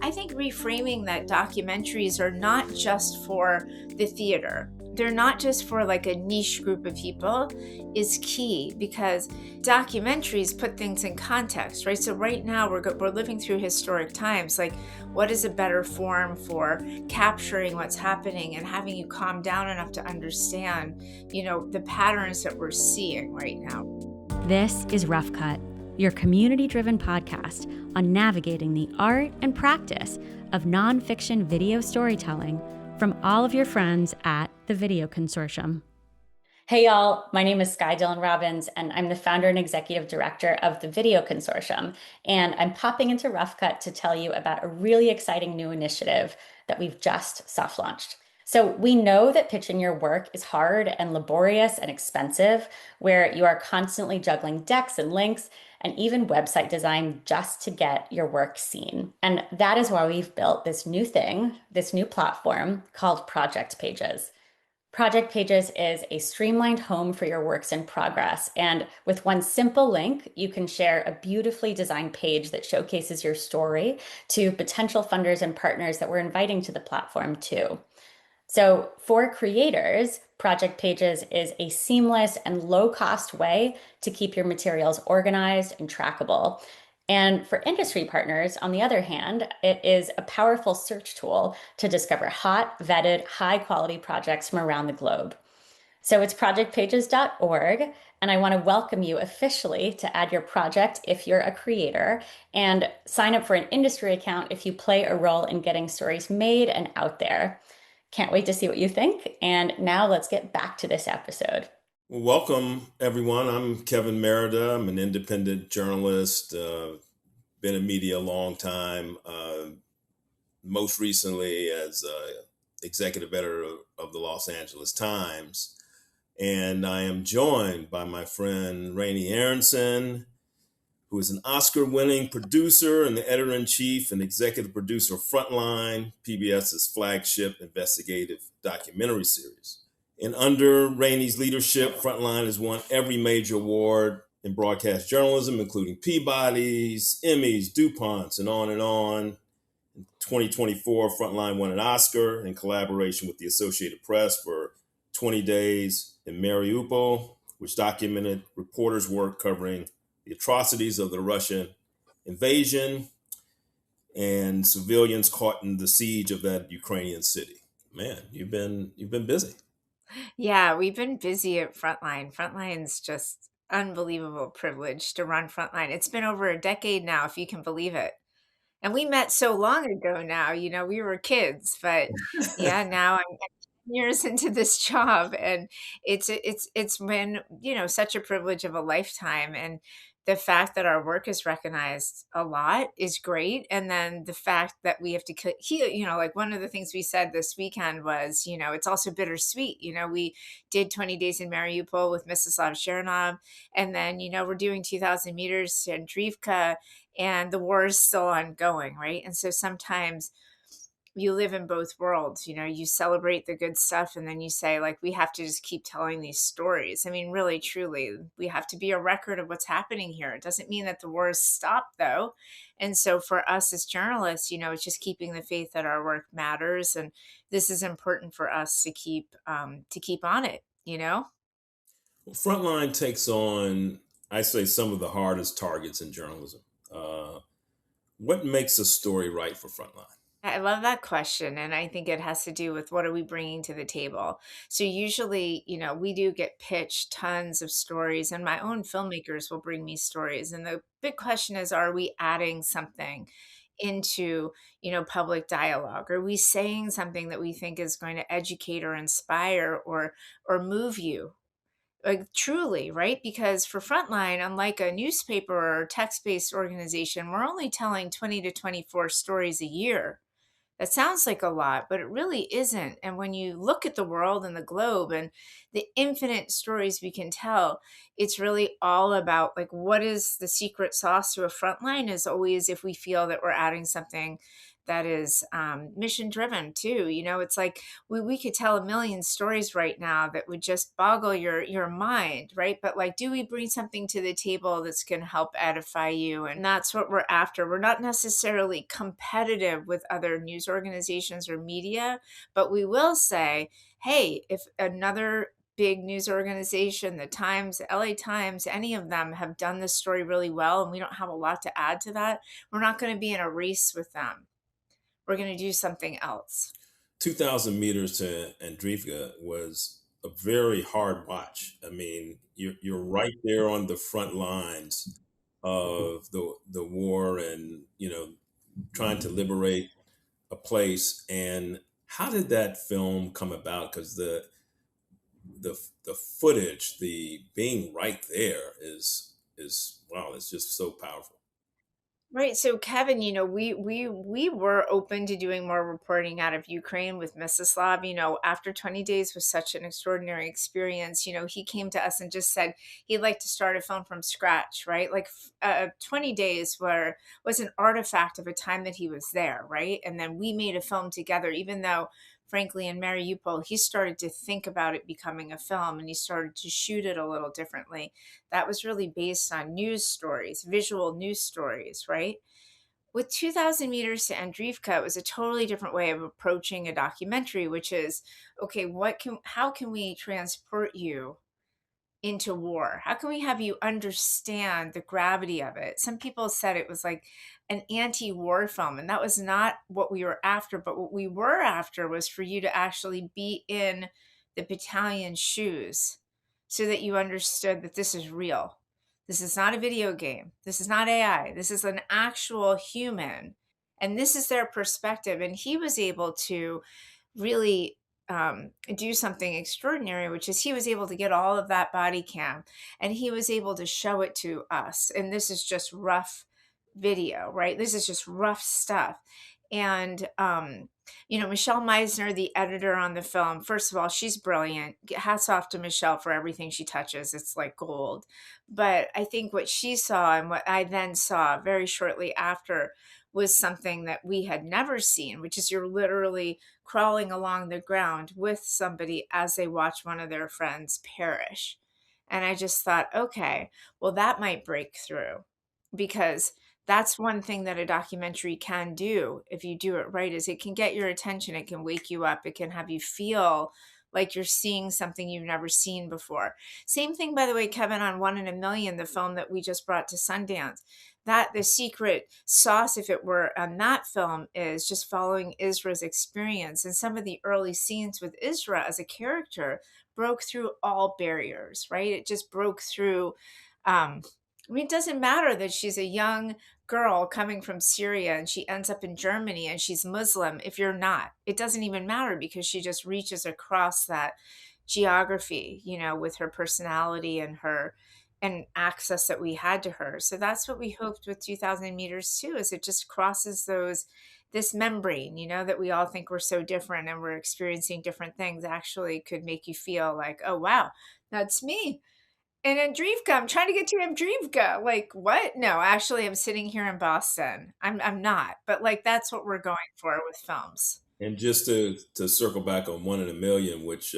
I think reframing that documentaries are not just for the theater. They're not just for like a niche group of people is key, because documentaries put things in context, right? So right now we're living through historic times. Like, what is a better form for capturing what's happening and having you calm down enough to understand, the patterns that we're seeing right now? This is Rough Cut, your community-driven podcast on navigating the art and practice of nonfiction video storytelling from all of your friends at the Video Consortium. Hey y'all, my name is Sky Dillon Robbins, and I'm the founder and executive director of the Video Consortium. And I'm popping into Rough Cut to tell you about a really exciting new initiative that we've just soft launched. So we know that pitching your work is hard and laborious and expensive, where you are constantly juggling decks and links and even website design just to get your work seen. And that is why we've built this new thing, this new platform called Project Pages. Project Pages is a streamlined home for your works in progress. And with one simple link, you can share a beautifully designed page that showcases your story to potential funders and partners that we're inviting to the platform too. So for creators, Project Pages is a seamless and low-cost way to keep your materials organized and trackable. And for industry partners, on the other hand, it is a powerful search tool to discover hot, vetted, high-quality projects from around the globe. So it's projectpages.org, and I want to welcome you officially to add your project if you're a creator, and sign up for an industry account if you play a role in getting stories made and out there. Can't wait to see what you think. And now let's get back to this episode. Well, welcome, everyone. I'm Kevin Merida. I'm an independent journalist, been in media a long time, most recently as executive editor of the Los Angeles Times. And I am joined by my friend Raney Aronson, who is an Oscar-winning producer and the editor-in-chief and executive producer of Frontline, PBS's flagship investigative documentary series. And under Raney's leadership, Frontline has won every major award in broadcast journalism, including Peabody's, Emmys, DuPonts, and on and on. In 2024, Frontline won an Oscar in collaboration with the Associated Press for 20 Days in Mariupol, which documented reporters' work covering the atrocities of the Russian invasion and civilians caught in the siege of that Ukrainian city. Man, you've been busy. Yeah, we've been busy at Frontline. Frontline's just unbelievable privilege to run Frontline. It's been over a decade now, if you can believe it. And we met so long ago now, we were kids, but yeah, now I'm 10 years into this job, and it's been, such a privilege of a lifetime. And the fact that our work is recognized a lot is great. And then the fact that we have to heal, like one of the things we said this weekend was, it's also bittersweet. We did 20 Days in Mariupol with Mstislav Chernov, and then, we're doing 2,000 meters in Drivka, and the war is still ongoing, right? And so sometimes you live in both worlds. You celebrate the good stuff, and then you say, like, we have to just keep telling these stories. I mean, really, truly, we have to be a record of what's happening here. It doesn't mean that the war has stopped, though. And so for us as journalists, it's just keeping the faith that our work matters, and this is important for us to keep on it. Well, Frontline takes on, I say, some of the hardest targets in journalism. What makes a story right for Frontline? I love that question. And I think it has to do with what are we bringing to the table? So usually, we do get pitched tons of stories, and my own filmmakers will bring me stories. And the big question is, are we adding something into, public dialogue? Are we saying something that we think is going to educate or inspire or move you? Like, truly, right? Because for Frontline, unlike a newspaper or text-based organization, we're only telling 20 to 24 stories a year. That sounds like a lot, but it really isn't. And when you look at the world and the globe and the infinite stories we can tell, it's really all about, like, what is the secret sauce to a Frontline is always if we feel that we're adding something that is mission driven too. It's like we could tell a million stories right now that would just boggle your mind, right? But like, do we bring something to the table that's going to help edify you? And that's what we're after. We're not necessarily competitive with other news organizations or media, but we will say, hey, if another big news organization, the Times, the LA Times, any of them have done this story really well, and we don't have a lot to add to that, we're not going to be in a race with them. We're going to do something else. 2,000 meters to Andreevka was a very hard watch. I mean, you're right there on the front lines of the war, and trying to liberate a place. And how did that film come about? Because the footage, the being right there is wow, it's just so powerful. Right. So Kevin, we were open to doing more reporting out of Ukraine with Mstislav. After 20 days was such an extraordinary experience. He came to us and just said he'd like to start a film from scratch, right? Like 20 days was an artifact of a time that he was there, right? And then we made a film together, even though frankly in Mariupol, he started to think about it becoming a film and he started to shoot it a little differently. That was really based on news stories, visual news stories, right? With 2000 meters to Andreevka, it was a totally different way of approaching a documentary, which is, okay, how can we transport you into war? How can we have you understand the gravity of it? Some people said it was like an anti-war film, and that was not what we were after. But what we were after was for you to actually be in the battalion's shoes so that you understood that this is real. This is not a video game. This is not AI. This is an actual human. And this is their perspective. And he was able to really do something extraordinary, which is he was able to get all of that body cam and he was able to show it to us. And this is just rough video, right? This is just rough stuff. And, Michelle Meisner, the editor on the film, first of all, she's brilliant. Hats off to Michelle for everything she touches. It's like gold. But I think what she saw and what I then saw very shortly after was something that we had never seen, which is you're literally crawling along the ground with somebody as they watch one of their friends perish. And I just thought, okay, well, that might break through because that's one thing that a documentary can do if you do it right is it can get your attention, it can wake you up, it can have you feel like you're seeing something you've never seen before. Same thing, by the way, Kevin, on One in a Million, the film that we just brought to Sundance. That the secret sauce, if it were, on that film is just following Isra's experience. And some of the early scenes with Isra as a character broke through all barriers, right? It just broke through. It doesn't matter that she's a young girl coming from Syria and she ends up in Germany and she's Muslim if you're not. It doesn't even matter because she just reaches across that geography, with her personality and her and access that we had to her. So that's what we hoped with 2000 meters too, is it just crosses this membrane, that we all think we're so different and we're experiencing different things actually could make you feel like, oh, wow, that's me. And Andreevka, I'm trying to get to Andreevka. Like, what? No, actually, I'm sitting here in Boston. I'm not. But like, that's what we're going for with films. And just to circle back on One in a Million, which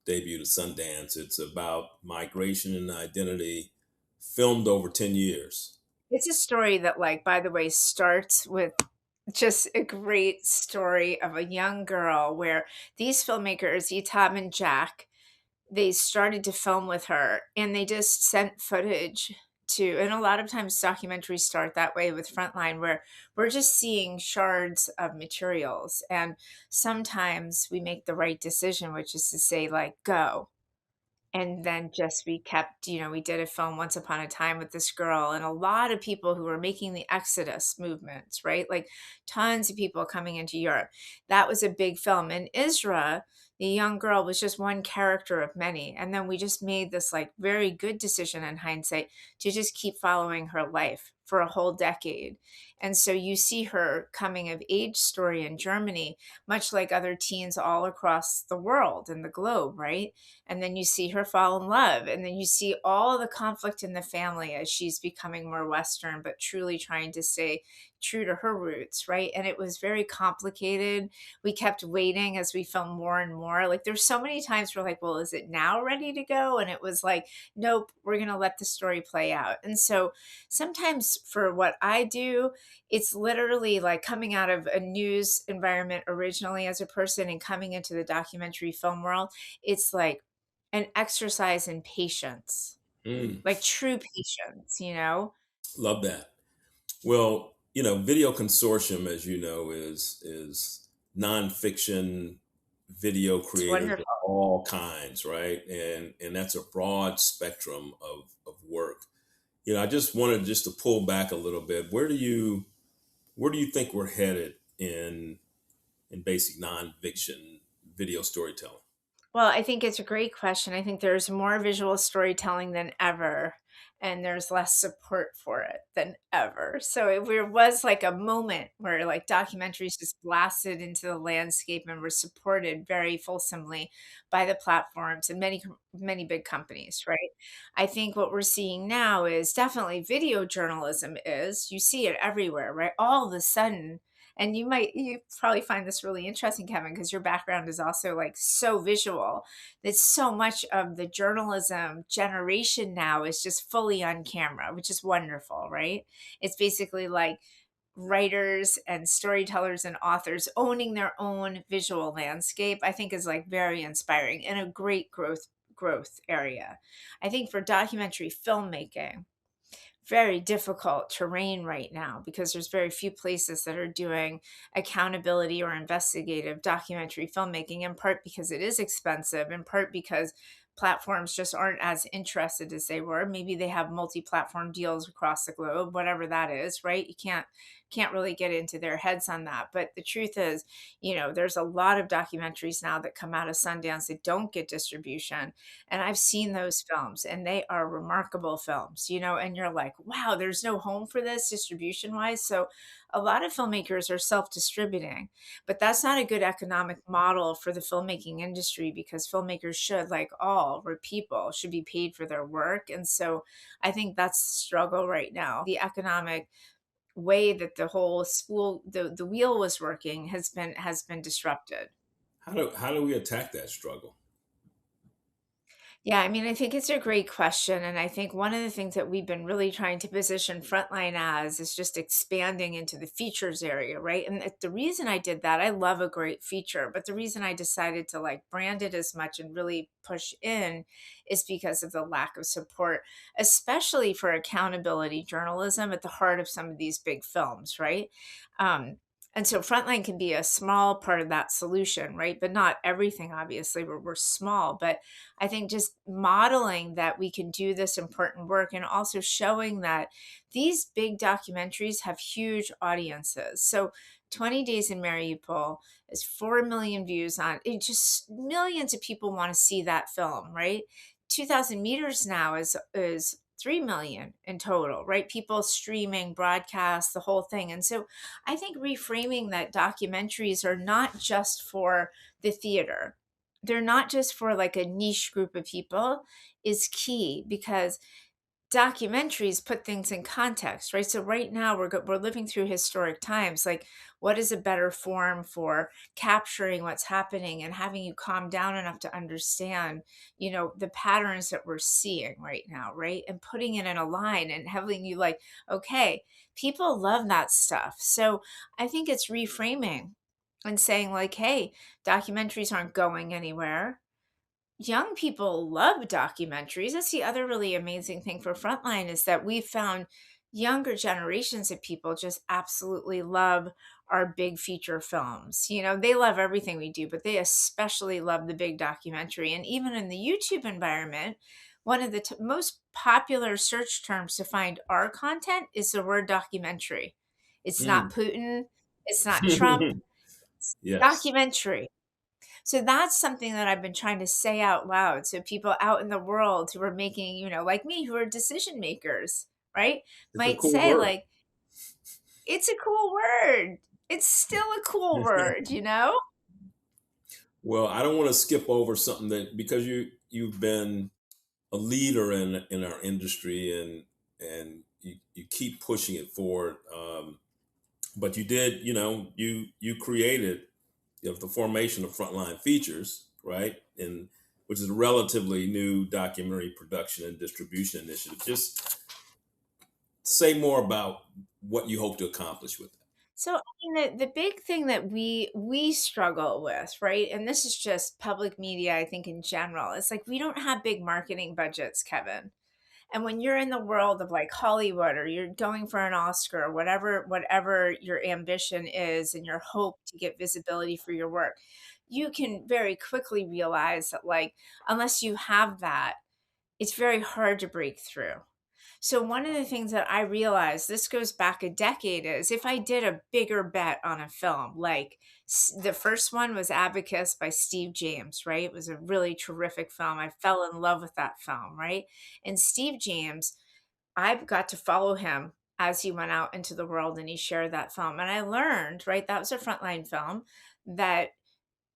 debuted at Sundance, it's about migration and identity, filmed over 10 years. It's a story that, like, by the way, starts with just a great story of a young girl where these filmmakers, Etab and Jack, they started to film with her and they just sent footage to, and a lot of times documentaries start that way with Frontline, where we're just seeing shards of materials. And sometimes we make the right decision, which is to say, like, go. And then just we kept, we did a film Once Upon a Time with this girl and a lot of people who were making the Exodus movements, right? Like tons of people coming into Europe. That was a big film. And Isra, the young girl, was just one character of many. And then we just made this like very good decision in hindsight to just keep following her life for a whole decade. And so you see her coming of age story in Germany, much like other teens all across the world and the globe, right? And then you see her fall in love, and then you see all the conflict in the family as she's becoming more Western but truly trying to stay true to her roots, right? And it was very complicated. We kept waiting as we filmed more and more. Like there's so many times we're like, well, is it now ready to go? And it was like, nope, we're going to let the story play out. And so sometimes for what I do, it's literally like coming out of a news environment originally as a person and coming into the documentary film world. It's like an exercise in patience, Mm, like true patience, you know? love that. Well, Video Consortium, as you know, is nonfiction video It's creators of wonderful. all kinds, right? And that's a broad spectrum of work. I just wanted just to pull back a little bit. Where do you think we're headed in basic nonfiction video storytelling? Well, I think it's a great question. I think there's more visual storytelling than ever, and there's less support for it than ever. So there was like a moment where like documentaries just blasted into the landscape and were supported very fulsomely by the platforms and many big companies, right? I think what we're seeing now is definitely video journalism is. You see it everywhere, right? All of a sudden, and you probably find this really interesting, Kevin, because your background is also like so visual. That so much of the journalism generation now is just fully on camera, which is wonderful, right? It's basically like writers and storytellers and authors owning their own visual landscape. I think is like very inspiring and a great growth area. I think for documentary filmmaking, very difficult terrain right now because there's very few places that are doing accountability or investigative documentary filmmaking, in part because it is expensive, in part because platforms just aren't as interested as they were. Maybe they have multi-platform deals across the globe, whatever that is, right? You can't really get into their heads on that. But the truth is, there's a lot of documentaries now that come out of Sundance that don't get distribution, and I've seen those films and they are remarkable films, and you're like, wow, there's no home for this distribution wise. So a lot of filmmakers are self distributing, but that's not a good economic model for the filmmaking industry because filmmakers should, like all we're people, should be paid for their work. And so I think that's the struggle right now. The economic way that the whole the wheel was working has been disrupted. How do we attack that struggle? Yeah, I mean, I think it's a great question. And I think one of the things that we've been really trying to position Frontline as is just expanding into the features area, right? And the reason I did that, I love a great feature, but the reason I decided to like brand it as much and really push in is because of the lack of support, especially for accountability journalism at the heart of some of these big films, right? Um, and so Frontline can be a small part of that solution, right? But not everything, obviously, we're small. But I think just modeling that we can do this important work and also showing that these big documentaries have huge audiences. So 20 Days in Mariupol is 4 million views on it, just millions of people want to see that film, right? 2000 meters now is 3 million in total, right? People streaming, broadcast, the whole thing. And so I think reframing that documentaries are not just for the theater, they're not just for like a niche group of people is key because documentaries put things in context, right? So right now we're living through historic times. Like, what is a better form for capturing what's happening and having you calm down enough to understand, the patterns that we're seeing right now, right? And putting it in a line and having you like, okay, people love that stuff. So I think it's reframing and saying like, hey, documentaries aren't going anywhere. Young people love documentaries. That's the other really amazing thing for Frontline is that we found younger generations of people just absolutely love our big feature films. They love everything we do, but they especially love the big documentary. And even in the YouTube environment, one of the most popular search terms to find our content is the word documentary. It's not Mm. Putin, it's not Trump, it's Yes, documentary. So that's something that I've been trying to say out loud. So people out in the world who are making, like me, who are decision makers, right, it's a might cool say, word. like, it's a cool word. It's still a cool word. Well, I don't want to skip over something that because you've been a leader in our industry and you keep pushing it forward. But you did, you created the formation of Frontline Features, right? And which is a relatively new documentary production and distribution initiative. Just say more about what you hope to accomplish with that. So, I mean, the big thing that we struggle with, right? And this is just public media, I think in general. It's like we don't have big marketing budgets, Kevin. And when you're in the world of like Hollywood or you're going for an Oscar or whatever your ambition is and your hope to get visibility for your work, you can very quickly realize that like unless you have that, it's very hard to break through. So one of the things that I realized, this goes back a decade, is if I did a bigger bet on a film, like the first one was Abacus by Steve James, right? It was a really terrific film. I fell in love with that film, right? And Steve James, I got to follow him as he went out into the world and he shared that film. And I learned, right, that was a Frontline film, that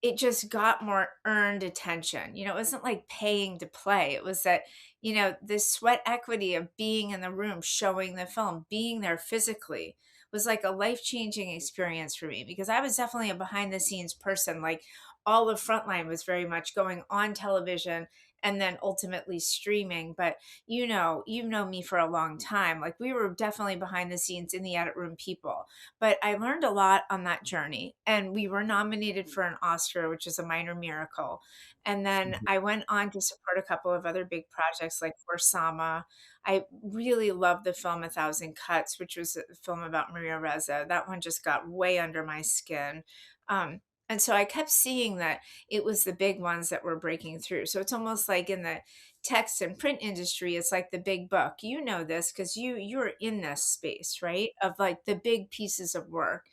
it just got more earned attention. It wasn't like paying to play. It was that, the sweat equity of being in the room, showing the film, being there physically was like a life-changing experience for me because I was definitely a behind the scenes person. Like all of Frontline was very much going on television and then ultimately streaming. But you've known me for a long time. Like we were definitely behind the scenes in the edit room people, but I learned a lot on that journey, and we were nominated for an Oscar, which is a minor miracle. And then I went on to support a couple of other big projects like For Sama. I really loved the film A Thousand Cuts, which was a film about Maria Reza. That one just got way under my skin. And so I kept seeing that it was the big ones that were breaking through. So it's almost like in the text and print industry, it's like the big book. You know this because you're in this space, right? Of like the big pieces of work.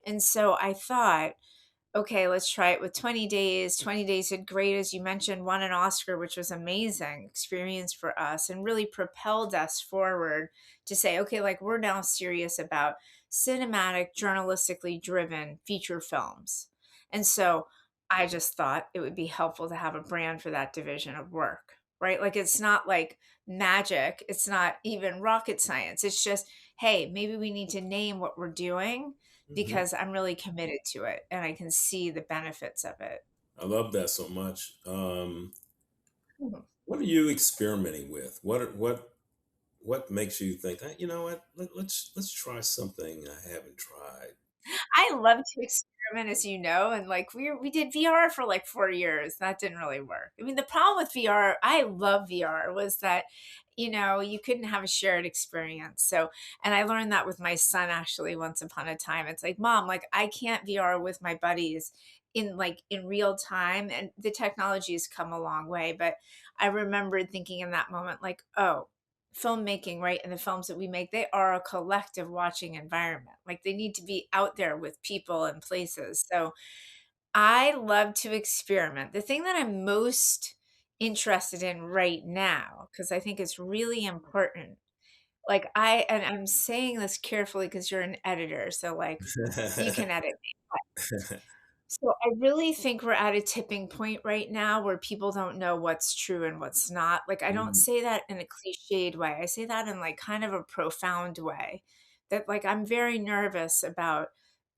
And so I thought, okay, let's try it with 20 days. 20 days did great, as you mentioned, won an Oscar, which was amazing experience for us and really propelled us forward to say, okay, like we're now serious about cinematic, journalistically driven feature films. And so I just thought it would be helpful to have a brand for that division of work, right? Like it's not like magic, it's not even rocket science. It's just, hey, maybe we need to name what we're doing Hmm. because I'm really committed to it and I can see the benefits of it. I love that so much. Mhm. What are you experimenting with? What makes you think, "Hey, you know what? Let's try something I haven't tried." I love to experiment, as you know, and like we did VR for like 4 years. That didn't really work. I mean, the problem with VR, I love VR, was that you couldn't have a shared experience. So, and I learned that with my son actually once upon a time. It's like, "Mom, like I can't VR with my buddies in real time." And the technology has come a long way, but I remembered thinking in that moment like, "Oh, filmmaking, right? And the films that we make, they are a collective watching environment. Like they need to be out there with people and places." So I love to experiment. The thing that I'm most interested in right now, because I think it's really important, like and I'm saying this carefully because you're an editor. So like you can edit. So I really think we're at a tipping point right now where people don't know what's true and what's not. Like I don't Mm, say that in a cliched way. I say that in like kind of a profound way. That like I'm very nervous about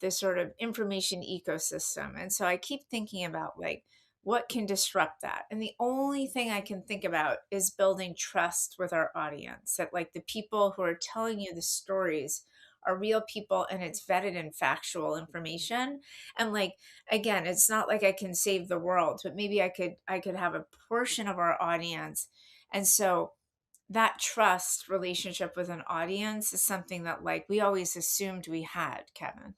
this sort of information ecosystem. And so I keep thinking about like what can disrupt that. And the only thing I can think about is building trust with our audience. That like the people who are telling you the stories are real people and it's vetted and factual information. And like again, it's not like I can save the world, but maybe I could have a portion of our audience. And so that trust relationship with an audience is something that like we always assumed we had, Kevin.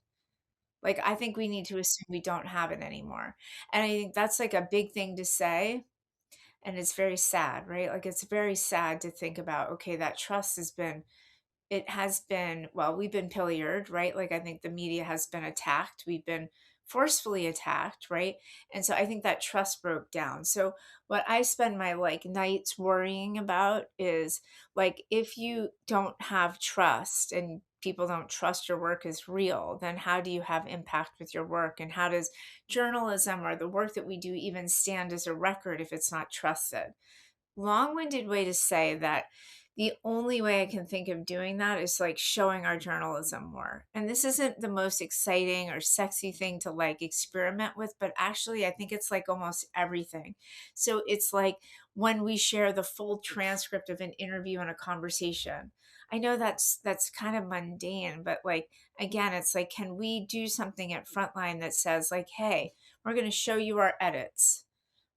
Like I think we need to assume we don't have it anymore. And I think that's like a big thing to say, and it's very sad, right? Like it's very sad to think about, okay, that trust has been, well, we've been pillaged, right? Like I think the media has been attacked. We've been forcefully attacked, right? And so I think that trust broke down. So what I spend my like nights worrying about is like if you don't have trust and people don't trust your work is real, then how do you have impact with your work? And how does journalism or the work that we do even stand as a record if it's not trusted? Long-winded way to say that The only way I can think of doing that is like showing our journalism more. And this isn't the most exciting or sexy thing to like experiment with, but actually, I think it's like almost everything. So it's like when we share the full transcript of an interview and a conversation. I know that's kind of mundane, but like again, it's like, can we do something at Frontline that says like, hey, we're going to show you our edits,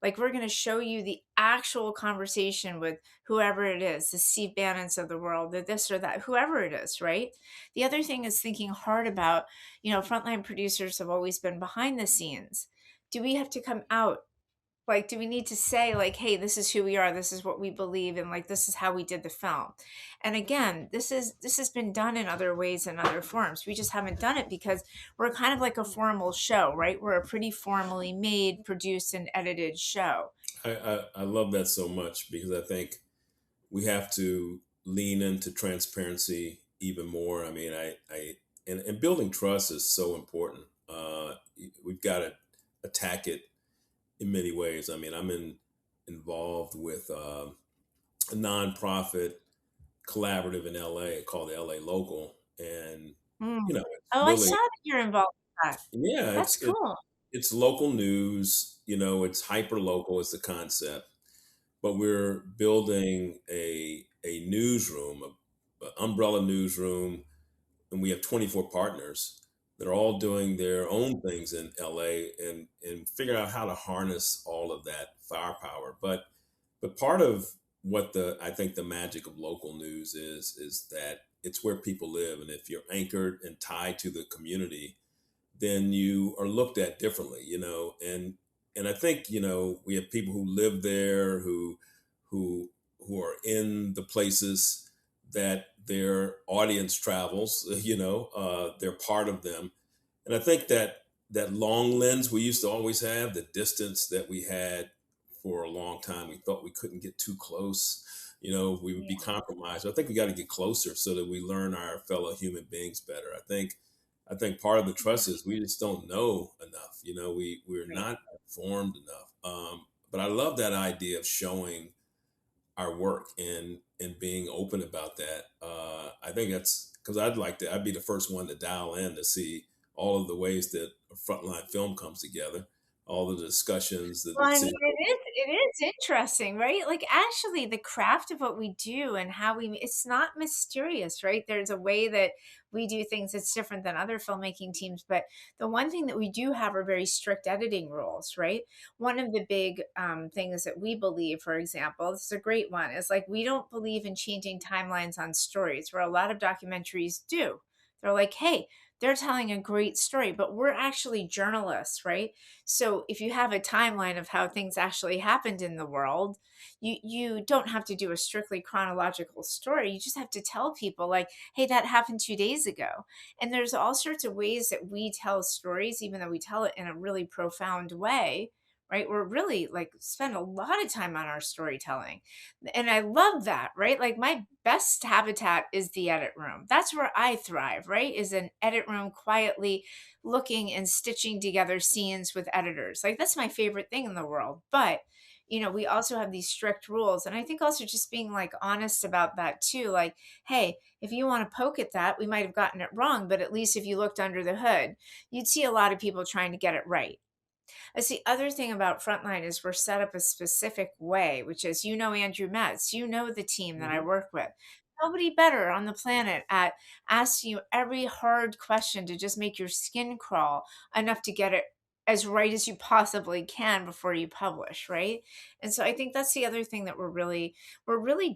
like, we're gonna show you the actual conversation with whoever it is, the Steve Bannons of the world, the this or that, whoever it is, right? The other thing is thinking hard about, frontline producers have always been behind the scenes. Do we have to come out? Like, do we need to say, like, hey, this is who we are, this is what we believe, and like this is how we did the film? And again, this has been done in other ways and other forms. We just haven't done it because we're kind of like a formal show, right? We're a pretty formally made, produced, and edited show. I love that so much because I think we have to lean into transparency even more. I mean, and building trust is so important. We've got to attack it in many ways. I mean, involved with a nonprofit collaborative in LA called the LA Local, and Mm. it's Oh, I saw really, that you're involved with that. yeah, That's cool. it's local news. It's hyper local. It's the concept, but we're building a newsroom, a umbrella newsroom, and we have 24 partners that are all doing their own things in LA, and figure out how to harness all of that firepower. But part of what I think the magic of local news is that it's where people live, and if you're anchored and tied to the community, then you are looked at differently, and I think, we have people who live there, who are in the places that their audience travels, they're part of them. And I think that long lens we used to always have, the distance that we had for a long time, we thought we couldn't get too close, we would be Yeah. compromised. I think we got to get closer so that we learn our fellow human beings better. I think part of the trust is we just don't know enough. We're Right. not informed enough. But I love that idea of showing our work and being open about that. I think that's because I'd be the first one to dial in to see all of the ways that a frontline film comes together, all the discussions, the Well, I mean, decisions. it is interesting, right? Like, actually, the craft of what we do and how it's not mysterious, right? There's a way that we do things that's different than other filmmaking teams, but the one thing that we do have are very strict editing rules, right? One of the big things that we believe, for example, this is a great one, is like we don't believe in changing timelines on stories, where a lot of documentaries do. They're like, hey, they're telling a great story, but we're actually journalists, right? So if you have a timeline of how things actually happened in the world, you don't have to do a strictly chronological story. You just have to tell people like, hey, that happened 2 days ago. And there's all sorts of ways that we tell stories, even though we tell it in a really profound way. Right. We're really like spend a lot of time on our storytelling. And I love that, right? Like my best habitat is the edit room. That's where I thrive, right? Is an edit room quietly looking and stitching together scenes with editors. Like that's my favorite thing in the world. But we also have these strict rules. And I think also just being like honest about that too. Like, hey, if you want to poke at that, we might have gotten it wrong, but at least if you looked under the hood, you'd see a lot of people trying to get it right. That's the other thing about Frontline is we're set up a specific way, which is, Andrew Metz, the team that I Mhm. work with. Nobody better on the planet at asking you every hard question to just make your skin crawl enough to get it as right as you possibly can before you publish, right? And so I think that's the other thing that we're really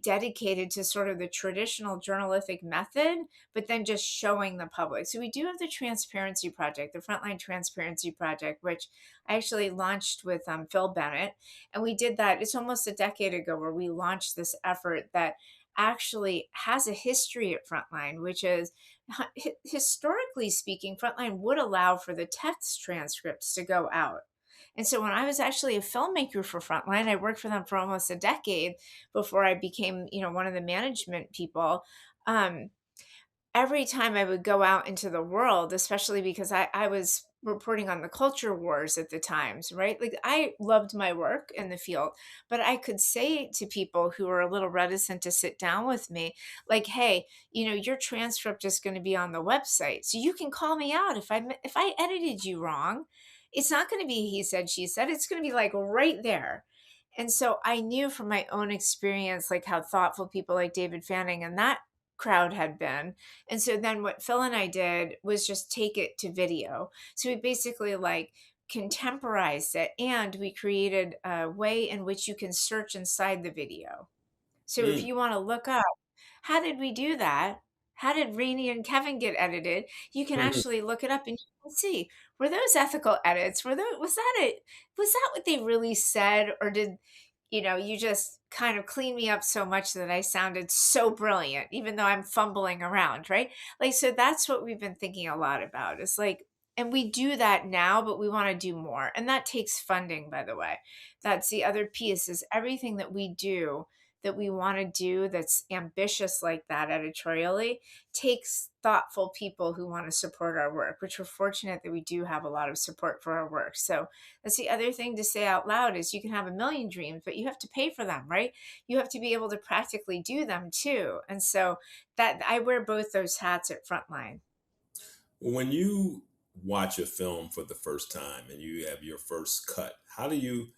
dedicated to sort of the traditional journalistic method, but then just showing the public. So we do have the Transparency Project, the Frontline Transparency Project, which I actually launched with Phil Bennett. And we did that, it's almost a decade ago, where we launched this effort that actually has a history at Frontline, which is historically speaking, Frontline would allow for the text transcripts to go out. And so when I was actually a filmmaker for Frontline, I worked for them for almost a decade before I became, one of the management people. Um, every time I would go out into the world, especially because I was reporting on the culture wars at the times, right? Like I loved my work in the field, but I could say to people who are a little reticent to sit down with me, like, "Hey, your transcript is going to be on the website, so you can call me out if I edited you wrong. It's not going to be he said she said. It's going to be like right there." And so I knew from my own experience, like how thoughtful people like David Fanning and that crowd had been. And so then what Phil and I did was just take it to video. So we basically like contemporized it, and we created a way in which you can search inside the video. So if Mm. you want to look up, how did we do that? How did Raney and Kevin get edited? You can actually look it up and you can see, were those ethical edits? Was that what they really said? Or did, you just kind of clean me up so much that I sounded so brilliant, even though I'm fumbling around, right? Like, so that's what we've been thinking a lot about. Is like, and we do that now, but we want to do more. And that takes funding, by the way. That's the other piece, is everything that we do that we want to do that's ambitious like that editorially takes thoughtful people who want to support our work, which we're fortunate that we do have a lot of support for our work. So that's the other thing to say out loud, is you can have a million dreams, but you have to pay for them, right? You have to be able to practically do them too. And so that I wear both those hats at Frontline. When you watch a film for the first time and you have your first cut, how do you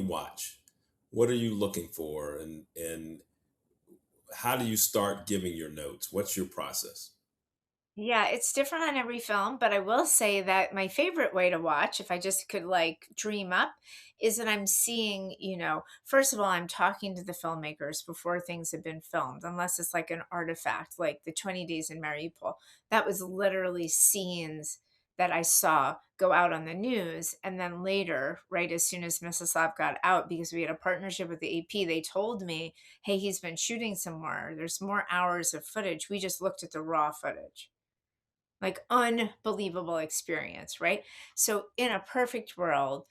watch? What are you looking for, and how do you start giving your notes? What's your process? Yeah, it's different on every film, but I will say that my favorite way to watch, if I just could like dream up, is that I'm seeing, first of all, I'm talking to the filmmakers before things have been filmed, unless it's like an artifact, like the 20 Days in Mariupol. That was literally scenes that I saw go out on the news. And then later, right as soon as Mstislav got out, because we had a partnership with the AP, they told me, hey, he's been shooting some more. There's more hours of footage. We just looked at the raw footage. Like, unbelievable experience, right? So in a perfect world,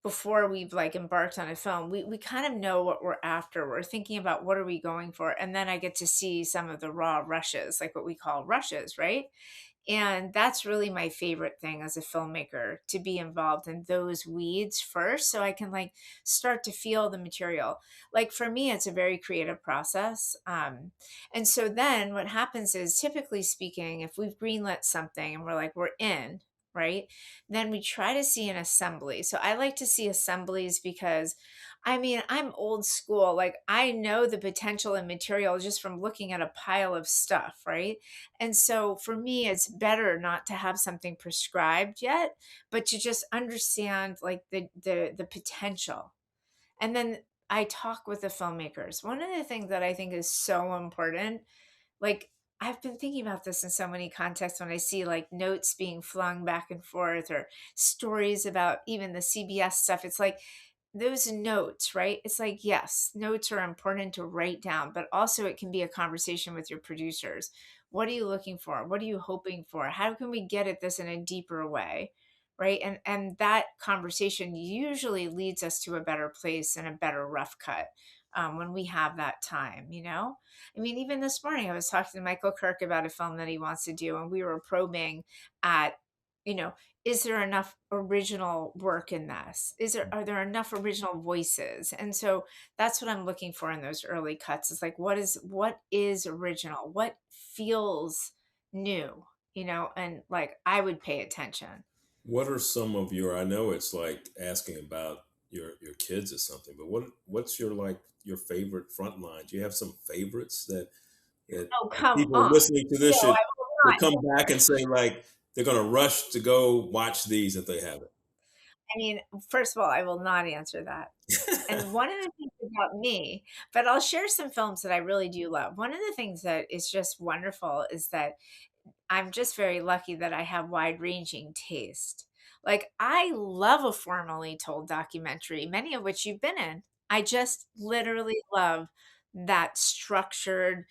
before we've like embarked on a film, we kind of know what we're after. We're thinking about what are we going for, and then I get to see some of the raw rushes, like what we call rushes, right? And that's really my favorite thing as a filmmaker, to be involved in those weeds first so I can like start to feel the material. Like for me, it's a very creative process. And so then what happens is, typically speaking, if we've greenlit something and we're like, we're in, right? Then we try to see an assembly. So I like to see assemblies because I mean, I'm old school. Like I know the potential and material just from looking at a pile of stuff, right? And so for me, it's better not to have something prescribed yet, but to just understand like the potential. And then I talk with the filmmakers. One of the things that I think is so important, like I've been thinking about this in so many contexts when I see like notes being flung back and forth, or stories about even the CBS stuff. It's like those notes, right? It's like, yes, notes are important to write down, but also it can be a conversation with your producers. What are you looking for? What are you hoping for? How can we get at this in a deeper way? Right. And that conversation usually leads us to a better place and a better rough cut, when we have that time. I mean, even this morning, I was talking to Michael Kirk about a film that he wants to do, and we were probing at, you know, is there enough original work in this? Are there enough original voices? And so that's what I'm looking for in those early cuts. It's like, what is original? What feels new, and like I would pay attention. What are some of your? I know it's like asking about your kids or something, but what's your favorite Frontline? Do you have some favorites that Oh, come people on. listening to No, this I will should not. come back and say, like, they're going to rush to go watch these if they haven't? I mean, first of all, I will not answer that. And one of the things about me, but I'll share some films that I really do love. One of the things that is just wonderful is that I'm just very lucky that I have wide-ranging taste. Like, I love a formally told documentary, many of which you've been in. I just literally love that structured,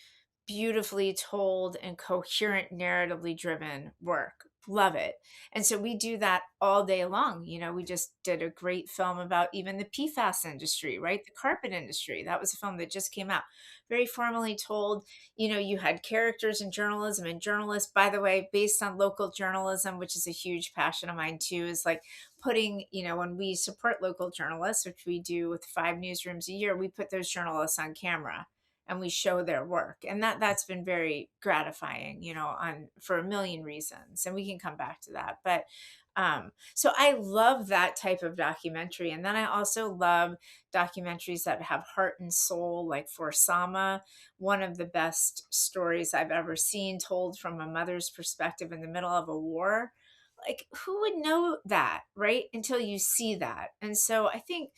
beautifully told, and coherent, narratively driven work. love it. And so we do that all day long. We just did a great film about even the PFAS industry, right? The carpet industry. That was a film that just came out. Very formally told, you had characters in journalism and journalists, by the way, based on local journalism, which is a huge passion of mine too, is like putting, when we support local journalists, which we do with 5 newsrooms a year, we put those journalists on camera and we show their work, and that's been very gratifying, on for a million reasons, and we can come back to that. But so I love that type of documentary, and then I also love documentaries that have heart and soul, like For Sama, one of the best stories I've ever seen, told from a mother's perspective in the middle of a war. Like, who would know that, right, until you see that? And so I think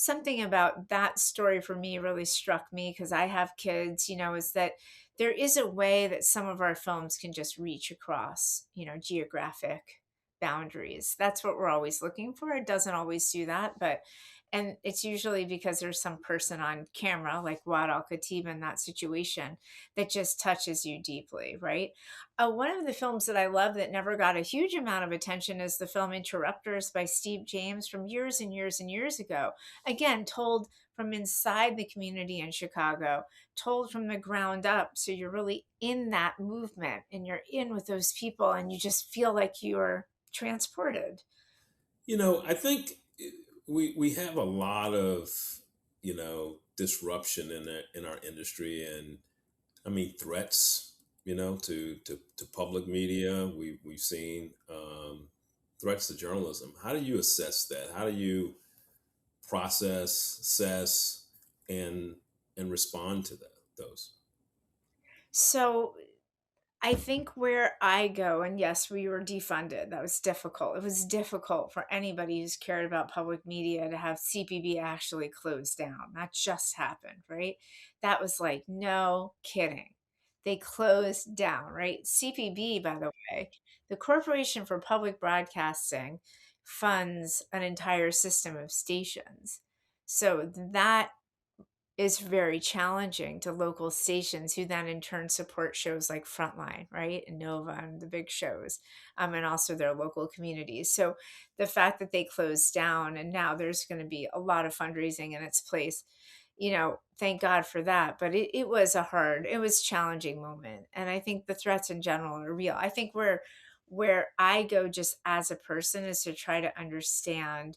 something about that story for me really struck me, because I have kids, is that there is a way that some of our films can just reach across, geographic boundaries. That's what we're always looking for. It doesn't always do that, but and it's usually because there's some person on camera, like Wad Al Khatib in that situation, that just touches you deeply, right? One of the films that I love that never got a huge amount of attention is the film Interrupters by Steve James from years and years and years ago. Again, told from inside the community in Chicago, told from the ground up. So you're really in that movement and you're in with those people and you just feel like you're transported. I think we have a lot of disruption in our industry, and I mean threats. To public media. We've seen threats to journalism. How do you assess that? How do you process, assess, and respond to those? So I think where I go, and yes, we were defunded. That was difficult. It was difficult for anybody who's cared about public media to have CPB actually closed down. That just happened, right? That was like, no kidding. They closed down, right? CPB, by the way, the Corporation for Public Broadcasting, funds an entire system of stations. So that is very challenging to local stations, who then in turn support shows like Frontline, right? And Nova and the big shows, and also their local communities. So the fact that they closed down and now there's going to be a lot of fundraising in its place, thank God for that. But it was challenging moment. And I think the threats in general are real. I think where I go just as a person is to try to understand,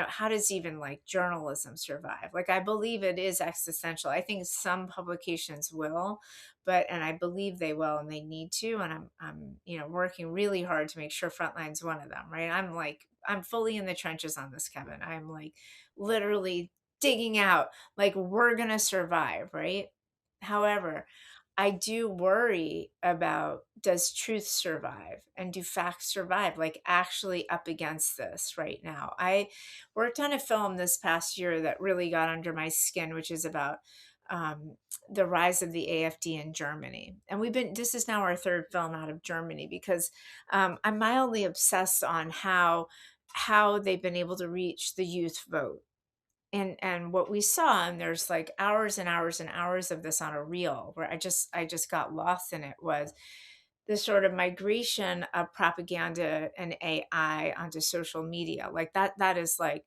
how does even like journalism survive? Like, I believe it is existential. I think some publications will, and I believe they will and they need to. And I'm, working really hard to make sure Frontline's one of them, right? I'm fully in the trenches on this, Kevin. I'm like literally digging out, like, we're going to survive, right? However, I do worry about, does truth survive and do facts survive, like actually up against this right now. I worked on a film this past year that really got under my skin, which is about the rise of the AfD in Germany. And this is now our third film out of Germany, because I'm mildly obsessed on how they've been able to reach the youth vote. And what we saw, and there's like hours and hours and hours of this on a reel where I just got lost in it, was the sort of migration of propaganda and AI onto social media. Like that is like,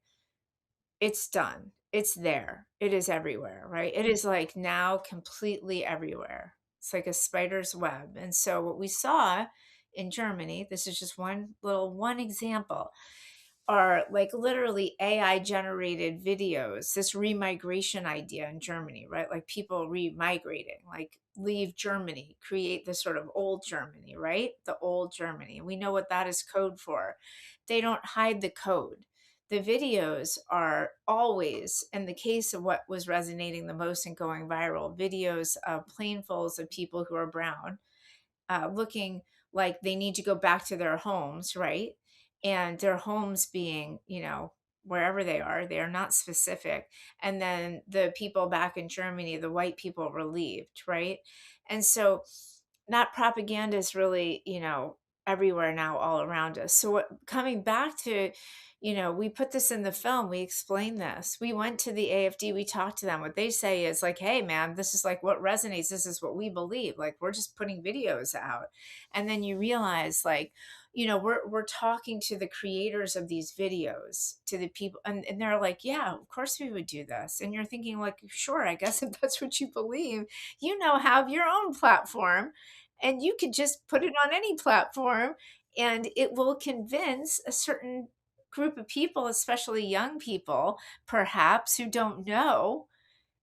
it's done. It's there. It is everywhere, right? It is like now completely everywhere. It's like a spider's web. And so what we saw in Germany, this is just one example, are like literally AI generated videos, this remigration idea in Germany, right? Like people remigrating, like leave Germany, create the sort of old Germany, right? The old Germany. And we know what that is code for. They don't hide the code. The videos are always, in the case of what was resonating the most and going viral, videos of planefuls of people who are brown, looking like they need to go back to their homes, right? And their homes being, wherever they are not specific. And then the people back in Germany, the white people, relieved, right? And so that propaganda is really, everywhere now, all around us. So coming back to, we put this in the film, we explain this. We went to the AFD, we talked to them. What they say is like, hey, man, this is like what resonates. This is what we believe. Like, we're just putting videos out. And then you realize, like, we're talking to the creators of these videos, to the people, and they're like, yeah, of course we would do this. And you're thinking, like, sure, I guess if that's what you believe, have your own platform and you could just put it on any platform and it will convince a certain group of people, especially young people, perhaps, who don't know,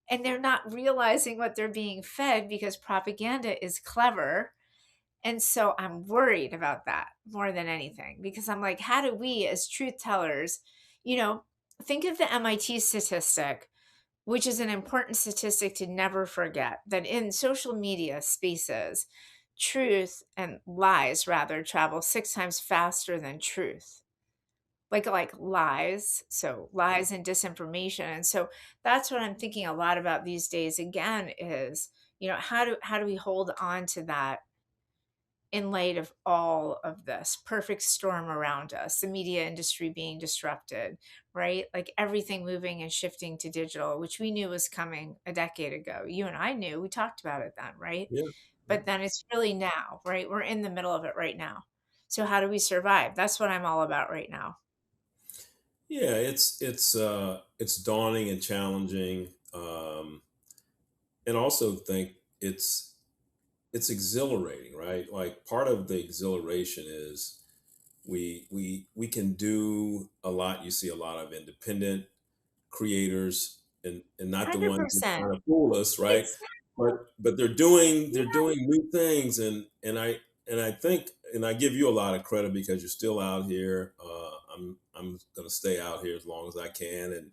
and they're not realizing what they're being fed because propaganda is clever. And so I'm worried about that more than anything because I'm like, how do we, as truth tellers, you know, think of the MIT statistic, which is an important statistic to never forget, that in social media spaces, truth and lies rather travel 6 times faster than truth, like lies, so lies and disinformation. And so that's what I'm thinking a lot about these days again is, how do we hold on to that in light of all of this perfect storm around us, the media industry being disrupted, right? Like everything moving and shifting to digital, which we knew was coming a decade ago. You and I knew, we talked about it then, right? Yeah. But then it's really now, right? We're in the middle of it right now. So how do we survive? That's what I'm all about right now. Yeah, it's daunting and challenging, and also think it's exhilarating, right? Like part of the exhilaration is we can do a lot. You see a lot of independent creators and not the ones that 100%. trying to fool us, right? Exactly. But they're doing new things, and I think, and I give you a lot of credit because you're still out here. I'm gonna stay out here as long as I can, and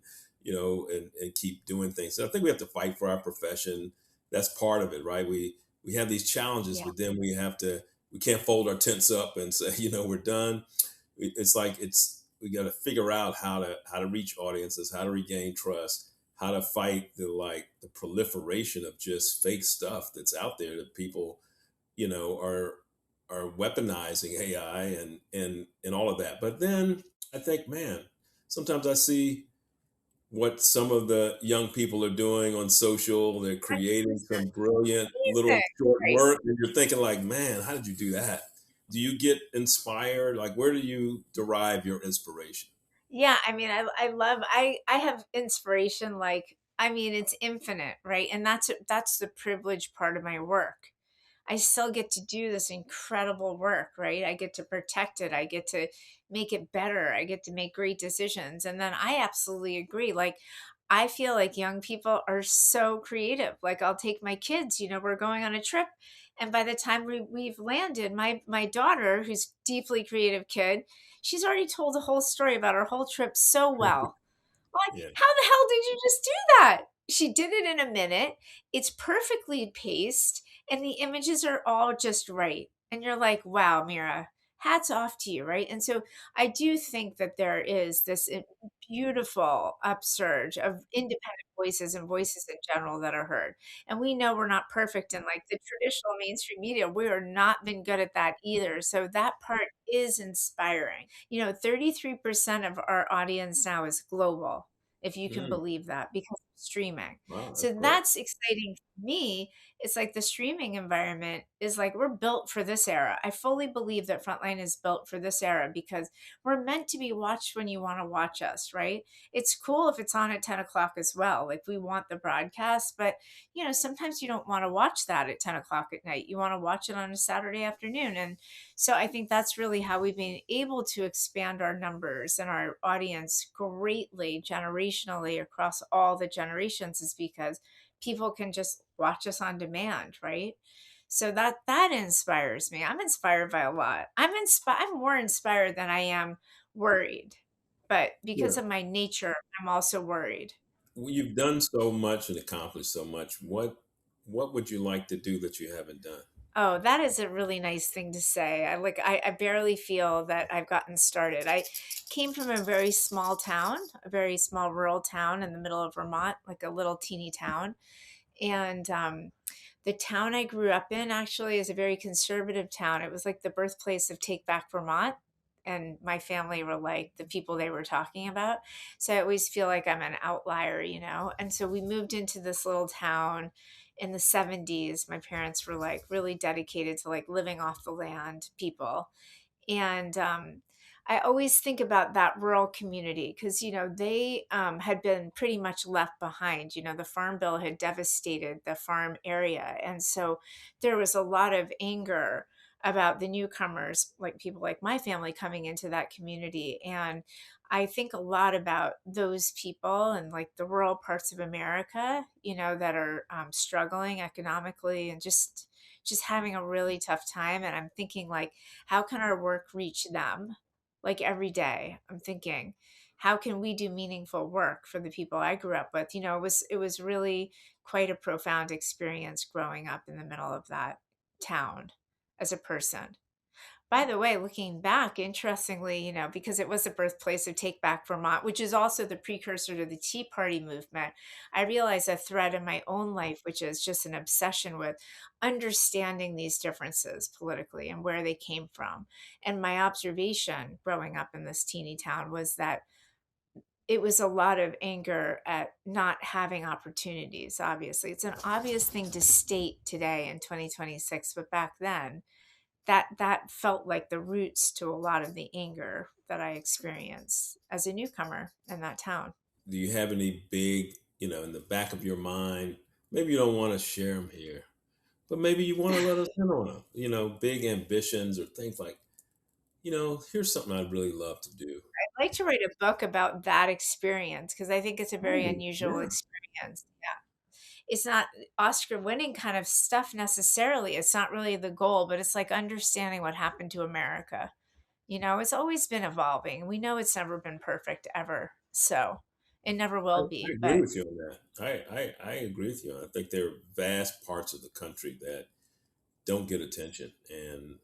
and keep doing things. So I think we have to fight for our profession. That's part of it, right? We have these challenges, Yeah. but then we can't fold our tents up and say, we're done. It's like we got to figure out how to reach audiences, how to regain trust, how to fight the proliferation of just fake stuff that's out there that people are weaponizing AI and all of that. But then I think, man, sometimes I see what some of the young people are doing on social. They're creating 100%. some brilliant little Amazing. short Right. work, and you're thinking like, man, how did you do that? Do you get inspired? Like, where do you derive your inspiration? Yeah, I mean, I love I have inspiration, like, I mean, it's infinite, right? And that's the privileged part of my work. I still get to do this incredible work, right? I get to protect it. I get to make it better. I get to make great decisions. And then I absolutely agree. Like, I feel like young people are so creative. Like, I'll take my kids, we're going on a trip. And by the time we've landed, my daughter, who's deeply creative kid, she's already told the whole story about our whole trip so well. Like, Yeah. how the hell did you just do that? She did it in a minute. It's perfectly paced, and the images are all just right. And you're like, wow, Mira, hats off to you, right? And so I do think that there is this beautiful upsurge of independent voices and voices in general that are heard. And we know we're not perfect in like the traditional mainstream media. We are not been good at that either. So that part is inspiring. 33% of our audience now is global, if you can Mm, believe that, because of streaming. wow, that's So great. that's exciting for me. It's like the streaming environment is like we're built for this era. I fully believe that Frontline is built for this era because we're meant to be watched when you want to watch us, right? It's cool if it's on at 10 o'clock as well. Like we want the broadcast, but sometimes you don't want to watch that at 10 o'clock at night. You want to watch it on a Saturday afternoon. And so I think that's really how we've been able to expand our numbers and our audience greatly generationally across all the generations is because people can just watch us on demand, right? So that inspires me. I'm inspired by a lot. I'm more inspired than I am worried. But because Yeah. of my nature, I'm also worried. Well, you've done so much and accomplished so much. What would you like to do that you haven't done? Oh, that is a really nice thing to say. I barely feel that I've gotten started. I came from a very small town, a very small rural town in the middle of Vermont, like a little teeny town. And the town I grew up in actually is a very conservative town. It was like the birthplace of Take Back Vermont. and my family were like the people they were talking about. So I always feel like I'm an outlier, you know? And so we moved into this little town in the 70s. My parents were like really dedicated to like living off the land people. And I always think about that rural community because, you know, they had been pretty much left behind. You know, the Farm Bill had devastated the farm area. And so there was a lot of anger about the newcomers, like people like my family coming into that community. And I think a lot about those people and like the rural parts of America, you know, that are struggling economically and just having a really tough time. And I'm thinking like, how can our work reach them? Like every day, I'm thinking, how can we do meaningful work for the people I grew up with? You know, it was really quite a profound experience growing up in the middle of that town as a person. By the way, looking back, interestingly, you know, because it was the birthplace of Take Back Vermont, which is also the precursor to the Tea Party movement, I realized a thread in my own life, which is just an obsession with understanding these differences politically and where they came from. And my observation growing up in this teeny town was that it was a lot of anger at not having opportunities, obviously. It's an obvious thing to state today in 2026, but back then, that felt like the roots to a lot of the anger that I experienced as a newcomer in that town. Do you have any big, in the back of your mind? Maybe you don't want to share them here, but maybe you want to let us in on them. Big ambitions or things like, here's something I'd really love to do. I'd like to write a book about that experience because I think it's a very Oh, unusual yeah. experience. Yeah. It's not Oscar winning kind of stuff necessarily. It's not really the goal, but it's like understanding what happened to America. You know, it's always been evolving. We know it's never been perfect ever. So it never I, will I be. agree But with you on that. I agree with you. I think there are vast parts of the country that don't get attention. And,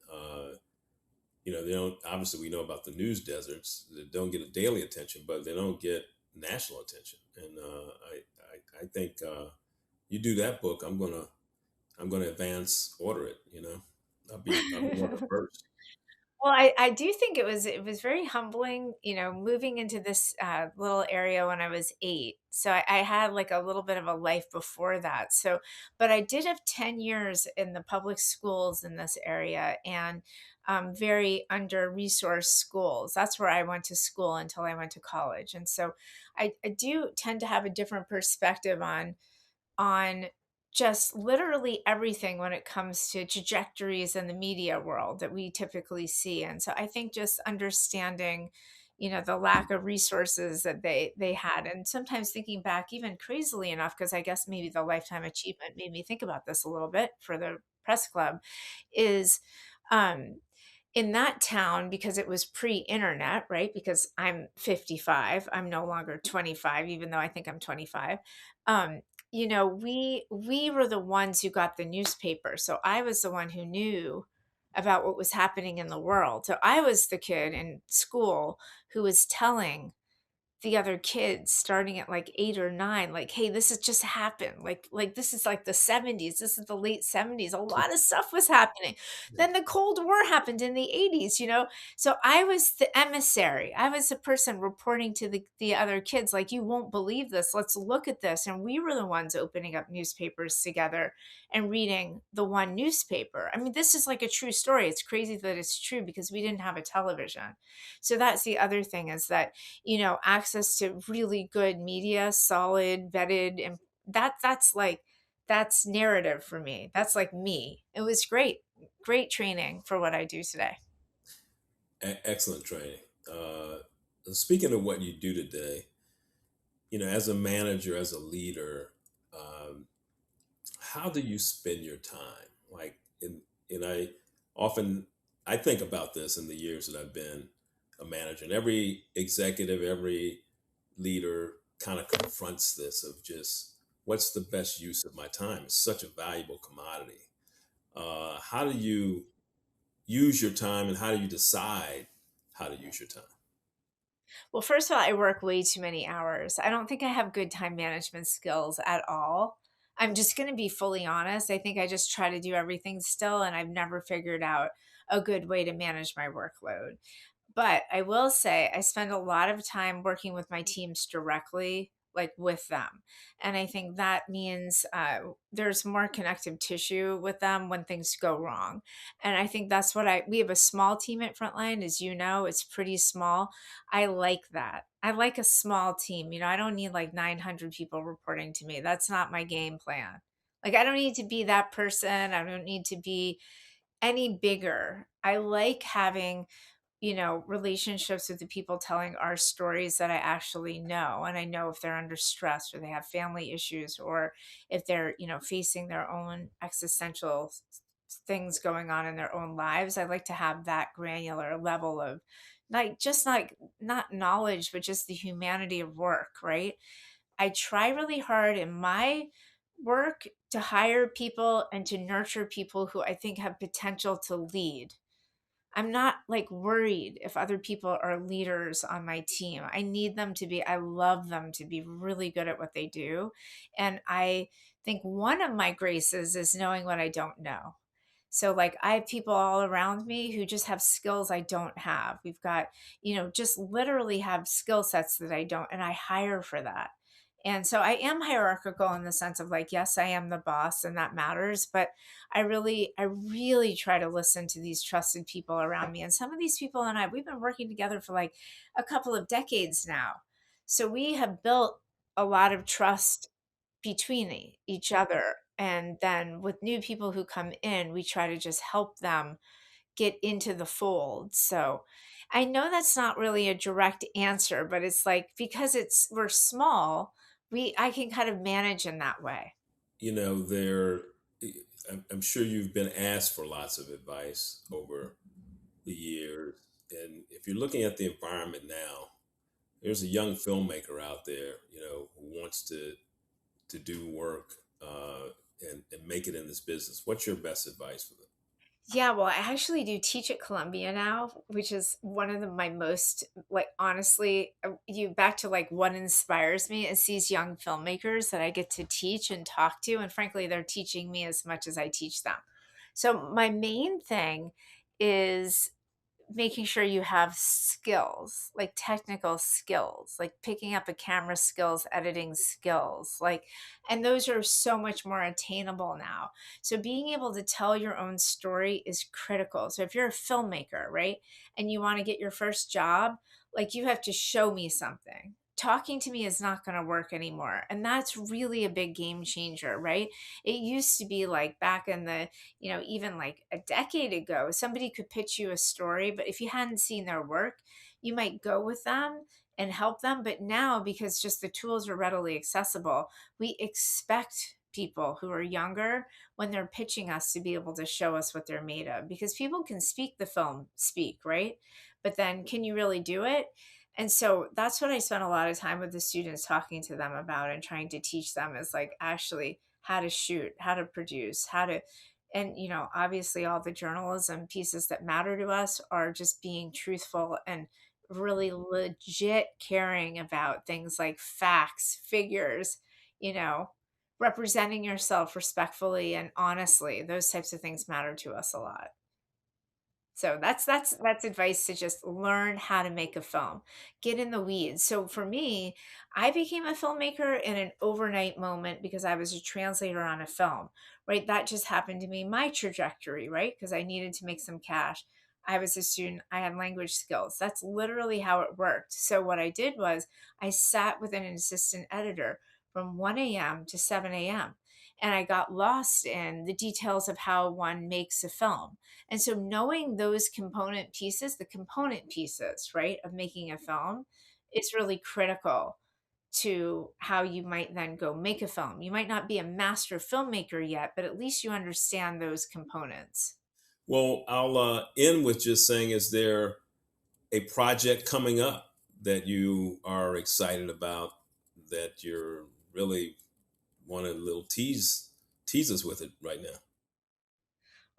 they don't, obviously, we know about the news deserts that don't get a daily attention, but they don't get national attention. And I think you do that book, I'm gonna advance order it. I'll be one of the first. well, I do think it was very humbling, you know, moving into this little area when I was 8. So I had like a little bit of a life before that. So, but I did have 10 years in the public schools in this area and very under resourced schools. That's where I went to school until I went to college. And so I do tend to have a different perspective on just literally everything when it comes to trajectories in the media world that we typically see. And so I think just understanding, you know, the lack of resources that they had, and sometimes thinking back even crazily enough, because I guess maybe the lifetime achievement made me think about this a little bit for the press club, is um in that town, because it was pre-internet, right? Because I'm 55, I'm no longer 25, even though I think I'm 25. Um, you know, we were the ones who got the newspaper. So I was the one who knew about what was happening in the world. So I was the kid in school who was telling the other kids starting at like 8 or 9 like, hey, this has just happened, like this is like the 70s, this is the late 70s, a lot of stuff was happening. Yeah. Then the Cold War happened in the 80s, you know. So I was the emissary, I was the person reporting to the other kids like, you won't believe this, let's look at this. And we were the ones opening up newspapers together and reading the one newspaper. I mean, this is like a true story. It's crazy that it's true because we didn't have a television. So that's the other thing, is that, you know, access to really good media, solid, vetted, and that's like that's narrative for me. That's like me. It was great. Great training for what I do today. Excellent training. Speaking of what you do today, as a manager, as a leader, um, how do you spend your time? Like, and often I think about this in the years that I've been a manager, and every executive, every leader kind of confronts this of just what's the best use of my time? It's such a valuable commodity. How do you use your time, and how do you decide how to use your time? Well, first of all, I work way too many hours. I don't think I have good time management skills at all. I'm just going to be fully honest. I think I just try to do everything still, and I've never figured out a good way to manage my workload. But I will say I spend a lot of time working with my teams directly, like with them. And I think that means there's more connective tissue with them when things go wrong. And I think that's what we have a small team at Frontline, as you know, it's pretty small. I like that. I like a small team. I don't need like 900 people reporting to me. That's not my game plan. Like, I don't need to be that person. I don't need to be any bigger. I like having relationships with the people telling our stories that I actually know. And I know if they're under stress or they have family issues or if they're, facing their own existential things going on in their own lives. I like to have that granular level of like not knowledge, but just the humanity of work, right? I try really hard in my work to hire people and to nurture people who I think have potential to lead. I'm not like worried if other people are leaders on my team. I love them to be really good at what they do. And I think one of my graces is knowing what I don't know. So, like, I have people all around me who just have skills I don't have. We've got, just literally have skill sets that I don't, and I hire for that. And so I am hierarchical in the sense of like, yes, I am the boss and that matters, but I really try to listen to these trusted people around me. And some of these people and we've been working together for like a couple of decades now. So we have built a lot of trust between each other. And then with new people who come in, we try to just help them get into the fold. So I know that's not really a direct answer, but it's like because we're small, I can kind of manage in that way. There, I'm sure you've been asked for lots of advice over the years. And if you're looking at the environment now, there's a young filmmaker out there, who wants to do work and make it in this business. What's your best advice for them? Yeah, well, I actually do teach at Columbia now, which is one of my most, like, honestly, you back to like what inspires me is these young filmmakers that I get to teach and talk to. And frankly, they're teaching me as much as I teach them. So, my main thing is making sure you have skills, like technical skills, like picking up a camera skills, editing skills, like, and those are so much more attainable now. So being able to tell your own story is critical. So if you're a filmmaker, right, and you want to get your first job, like you have to show me something. Talking to me is not going to work anymore. And that's really a big game changer, right? It used to be like back in the even like a decade ago, somebody could pitch you a story, but if you hadn't seen their work, you might go with them and help them. But now, because just the tools are readily accessible, we expect people who are younger when they're pitching us to be able to show us what they're made of because people can speak the film speak, right? But then can you really do it? And so that's what I spent a lot of time with the students talking to them about and trying to teach them is like actually how to shoot, how to produce, how to and obviously all the journalism pieces that matter to us are just being truthful and really legit caring about things like facts, figures, you know representing yourself respectfully and honestly. Those types of things matter to us a lot. So that's advice to just learn how to make a film. Get in the weeds. So for me, I became a filmmaker in an overnight moment because I was a translator on a film, right? That just happened to be my trajectory, right? Because I needed to make some cash. I was a student, I had language skills. That's literally how it worked. So what I did was I sat with an assistant editor from 1 a.m. to 7 a.m. And I got lost in the details of how one makes a film. And so knowing those component pieces, right, of making a film is really critical to how you might then go make a film. You might not be a master filmmaker yet, but at least you understand those components. Well, I'll end with just saying, is there a project coming up that you are excited about that you're really want to little tease us with it right now?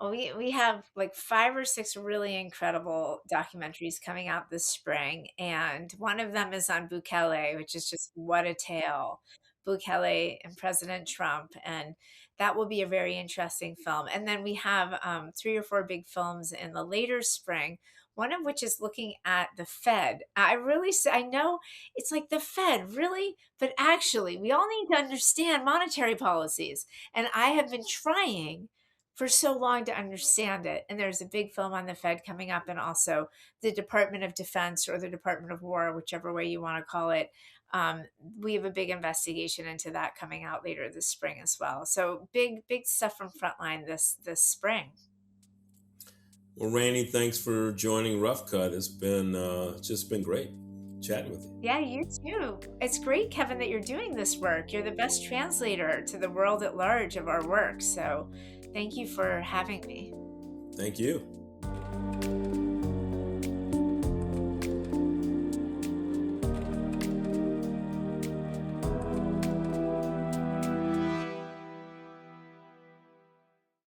Well, we have like 5 or 6 really incredible documentaries coming out this spring, and one of them is on Bukele, which is just what a tale. Bukele and President Trump, and that will be a very interesting film. And then we have 3 or 4 big films in the later spring. one of which is looking at the Fed. I know it's like the Fed, really? But actually, we all need to understand monetary policies. And I have been trying for so long to understand it. And there's a big film on the Fed coming up, and also the Department of Defense or the Department of War, whichever way you want to call it. We have a big investigation into that coming out later this spring as well. So big stuff from Frontline this spring. Well, Raney, thanks for joining Rough Cut. It's been just been great chatting with you. Yeah, you too. It's great, Kevin, that you're doing this work. You're the best translator to the world at large of our work. So thank you for having me. Thank you.